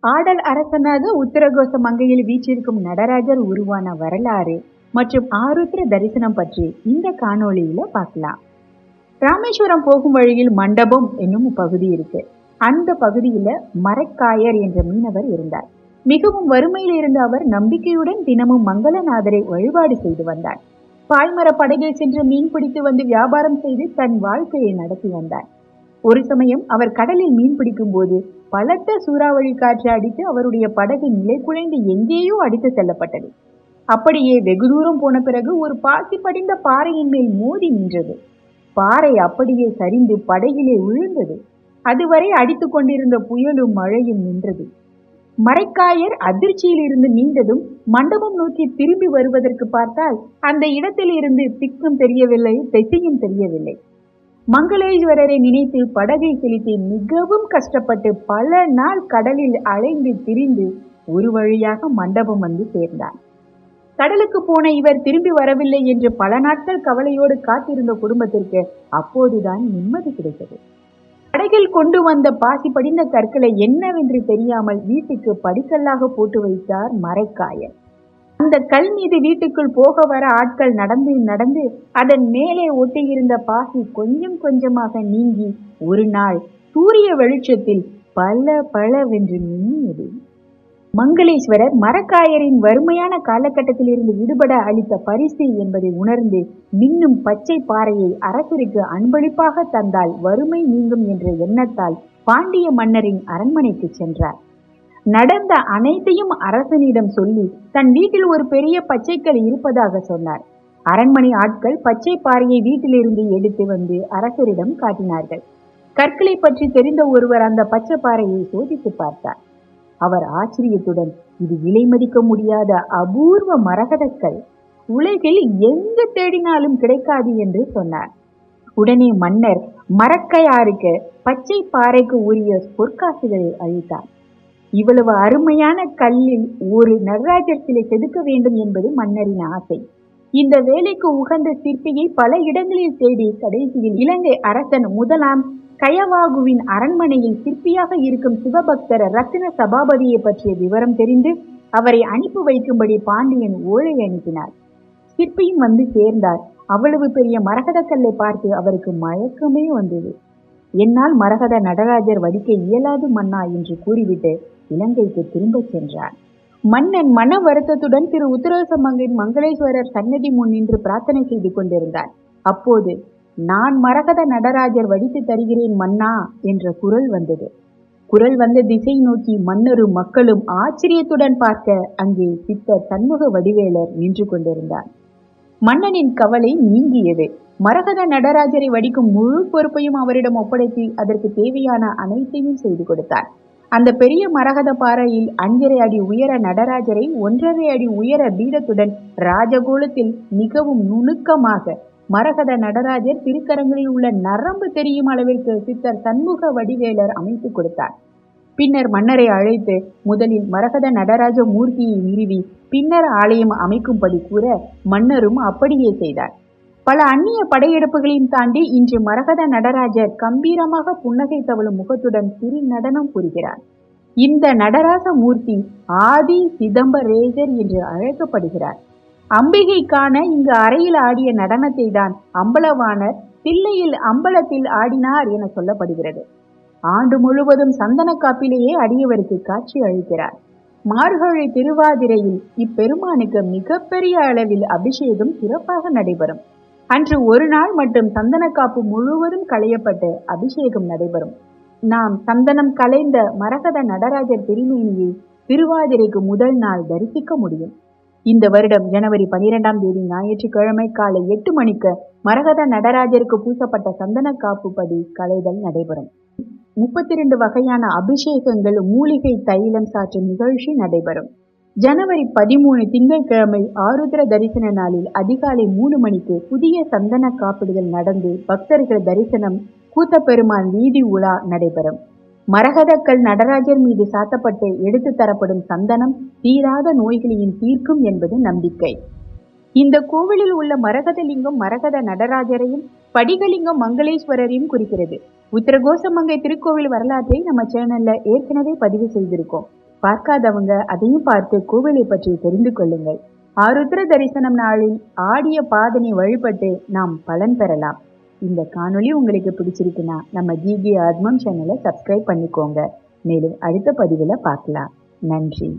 ஆடல் அரசனாக உத்தரகோச மங்கையில் வீற்றிருக்கும் நடராஜர் உருவான வரலாறு மற்றும் ஆருத்ர தரிசனம் பற்றி இந்த காணொளியில பார்க்கலாம். ராமேஸ்வரம் போகும் வழியில் மண்டபம் என்னும் பகுதி இருக்கு. அந்த பகுதியில மரைக்காயர் என்ற மீனவர் இருந்தார். மிகவும் வறுமையில் இருந்த அவர் நம்பிக்கையுடன் தினமும் மங்களநாதரை வழிபாடு செய்து வந்தார். பாய்மர படகில் சென்று மீன் பிடித்து வந்து வியாபாரம் செய்து தன் வாழ்க்கையை நடத்தி வந்தார். ஒரு சமயம் அவர் கடலில் மீன் பிடிக்கும் போது பலத்த சூறாவளி காற்று அடித்து அவருடைய படகு நிலை குலைந்து எங்கேயோ அடித்து செல்லப்பட்டது. அப்படியே வெகு தூரம் போன பிறகு ஒரு பாசி படிந்த பாறையின் மேல் மோதி நின்றது. பாறை அப்படியே சரிந்து படகிலே விழுந்தது. அதுவரை அடித்து கொண்டிருந்த புயலும் மழையும் நின்றது. மரைக்காயர் அதிர்ச்சியில் இருந்து மீண்டதும் மண்டபம் நோக்கி திரும்பி வருவதற்கு பார்த்தால் அந்த இடத்தில் இருந்து திக்கும் தெரியவில்லை, திசையும் தெரியவில்லை. மங்களேஸ்வரரை நினைத்து படகை செலுத்தி மிகவும் கஷ்டப்பட்டு பல நாள் கடலில் அலைந்து திரிந்து ஒரு வழியாக மண்டபம் வந்து சேர்ந்தார். கடலுக்கு போன இவர் திரும்பி வரவில்லை என்று பல நாட்கள் கவலையோடு காத்திருந்த குடும்பத்திற்கு அப்போதுதான் நிம்மதி கிடைத்தது. படகில் கொண்டு வந்த பாசி படிந்த கற்களை என்னவென்று தெரியாமல் வீட்டுக்கு படிக்கல்லாக போட்டு வைத்தார் மரைக்காயர். அந்த கல் மீது வீட்டுக்குள் போக வர ஆட்கள் நடந்து நடந்து அதன் மேலே ஒட்டியிருந்த பாசி கொஞ்சம் கொஞ்சமாக நீங்கி ஒரு நாள் சூரிய வெளிச்சத்தில் பல பலவென்று மின்னியது. மங்களேஸ்வரர் மரைக்காயரின் வறுமையான காலகட்டத்தில் இருந்து விடுபட அளித்த பரிசு என்பதை உணர்ந்து மின்னும் பச்சை பாறையை அரசருக்கு அன்பளிப்பாக தந்தால் வறுமை நீங்கும் என்ற எண்ணத்தால் பாண்டிய மன்னரின் அரண்மனைக்கு சென்றார். நடந்த அனைத்தையும் அரசனிடம் சொல்லி தன் வீட்டில் ஒரு பெரிய பச்சைக்கல் இருப்பதாக சொன்னார். அரண்மனை ஆட்கள் பச்சை பாறையை வீட்டிலிருந்து எடுத்து வந்து அரசரிடம் காட்டினார்கள். கற்களை பற்றி தெரிந்த ஒருவர் அந்த பச்சை பாறையை சோதித்து பார்த்தார். அவர் ஆச்சரியத்துடன், இது விலை மதிக்க முடியாத அபூர்வ மரகதக்கல், உலகில் எங்கு தேடினாலும் கிடைக்காது என்று சொன்னார். உடனே மன்னர் மரைக்காயருக்கு பச்சை பாறைக்கு உரிய பொற்காசுகளை அளித்தார். இவ்வளவு அருமையான கல்லில் ஒரு நடராஜர் சிலை செதுக்க வேண்டும் என்பது மன்னரின் ஆசை. இந்த வேலைக்கு உகந்த சிற்பியை பல இடங்களில் தேடி கடைசியில் இலங்கை அரசன் முதலாம் கயவாகுவின் அரண்மனையில் சிற்பியாக இருக்கும் சிவபக்தர் ரத்தின சபாபதியை பற்றிய விவரம் தெரிந்து அவரை அனுப்பி வைக்கும்படி பாண்டியன் ஓலை அனுப்பினார். சிற்பியும் வந்து சேர்ந்தார். அவ்வளவு பெரிய மரகத கல்லை பார்த்து அவருக்கு மயக்கமே வந்தது. என்னால் மரகத நடராஜர் வடிக்க இயலாது மன்னா என்று கூறிவிட்டு இலங்கைக்கு திரும்ப சென்றார். மன்னன் மன வருத்தத்துடன் திரு உத்தரகோசமங்கையின் மங்களேஸ்வரர் சன்னதி முன் நின்று பிரார்த்தனை செய்து கொண்டிருந்தார். அப்போது, நான் மரகத நடராஜர் வடித்து தருகிறேன் மன்னா என்ற குரல் வந்தது. குரல் வந்த திசை நோக்கி மன்னரும் மக்களும் ஆச்சரியத்துடன் பார்க்க அங்கே சித்தர் சண்முக வடிவேலர் நின்று கொண்டிருந்தார். மன்னனின் கவலை நீங்கியது. மரகத நடராஜரை வடிக்கும் முழு பொறுப்பையும் அவரிடம் ஒப்படைத்து அதற்கு தேவையான அனைத்தையும் செய்து கொடுத்தார். அந்த பெரிய மரகத பாறையில் 5.5 அடி உயர நடராஜரை 1.5 அடி உயர பீடத்துடன் ராஜகோலத்தில் மிகவும் நுணுக்கமாக மரகத நடராஜர் திருக்கரங்களில் உள்ள நரம்பு தெரியும் அளவிற்கு சித்தர் சண்முக வடிவேலர் அமைத்து கொடுத்தார். பின்னர் மன்னரை அழைத்து முதலில் மரகத நடராஜ மூர்த்தியை நிறுவி பின்னர் ஆலயம் அமைக்கும்படி கூற மன்னரும் அப்படியே செய்தார். பல அந்நிய படையெடுப்புகளையும் தாண்டி இன்று மரகத நடராஜர் கம்பீரமாக புன்னகை தவழும் முகத்துடன் சிறு நடனம் புரிகிறார். இந்த நடராஜ மூர்த்தி ஆதி சிதம்பரேசர் என்று அழைக்கப்படுகிறார். அம்பிகைக்கான இங்கு அறையில் ஆடிய நடனத்தை தான் அம்பலவாணர் தில்லையில் அம்பலத்தில் ஆடினார் என சொல்லப்படுகிறது. ஆண்டு முழுவதும் சந்தன காப்பிலேயே அடியவருக்கு காட்சி அளிக்கிறார். மார்கழி திருவாதிரையில் இப்பெருமானுக்கு மிகப்பெரிய அளவில் அபிஷேகம் சிறப்பாக நடைபெறும். அன்று ஒரு நாள் மட்டும் சந்தன காப்பு முழுவதும் களையப்பட்டு அபிஷேகம் நடைபெறும். நாம் சந்தனம் கலைந்த மரகத நடராஜர் திருமேனியை திருவாதிரைக்கு முதல் நாள் தரிசிக்க முடியும். இந்த வருடம் ஜனவரி 12ஆம் தேதி ஞாயிற்றுக்கிழமை காலை 8 மணிக்கு மரகத நடராஜருக்கு பூசப்பட்ட சந்தன காப்பு படி களைதல் நடைபெறும். 32 வகையான அபிஷேகங்கள் மூலிகை தைலம் சாற்றும் நிகழ்ச்சி நடைபெறும். ஜனவரி 13 திங்கட்கிழமை ஆருத்ர தரிசன நாளில் அதிகாலை 3 மணிக்கு புதிய சந்தன காப்பிடுதல் நடந்து பக்தர்கள் தரிசனம், கூத்தப்பெருமான் வீதி உலா நடைபெறும். மரகதக்கல் நடராஜர் மீது சாத்தப்பட்டு எடுத்து தரப்படும் சந்தனம் தீராத நோய்களையும் தீர்க்கும் என்பது நம்பிக்கை. இந்த கோவிலில் உள்ள மரகதலிங்கம் மரகத நடராஜரையும் படிகலிங்கம் மங்களேஸ்வரரையும் குறிக்கிறது. உத்தரகோசமங்கை திருக்கோவில் வரலாற்றை நம்ம சேனல்ல ஏற்கனவே பதிவு செய்திருக்கோம். பார்க்காதவங்க அதையும் பார்த்து கோவிலை பற்றி தெரிந்து கொள்ளுங்கள். ஆருத்ர தரிசனம் நாளில் ஆடிய பாதனை வழிபட்டு நாம் பலன் பெறலாம். இந்த காணொளி உங்களுக்கு பிடிச்சிருக்குன்னா நம்ம ஜிகே ஆத்மம் சேனலை சப்ஸ்கிரைப் பண்ணிக்கோங்க. மேலும் அடுத்த பதிவுல பார்க்கலாம். நன்றி.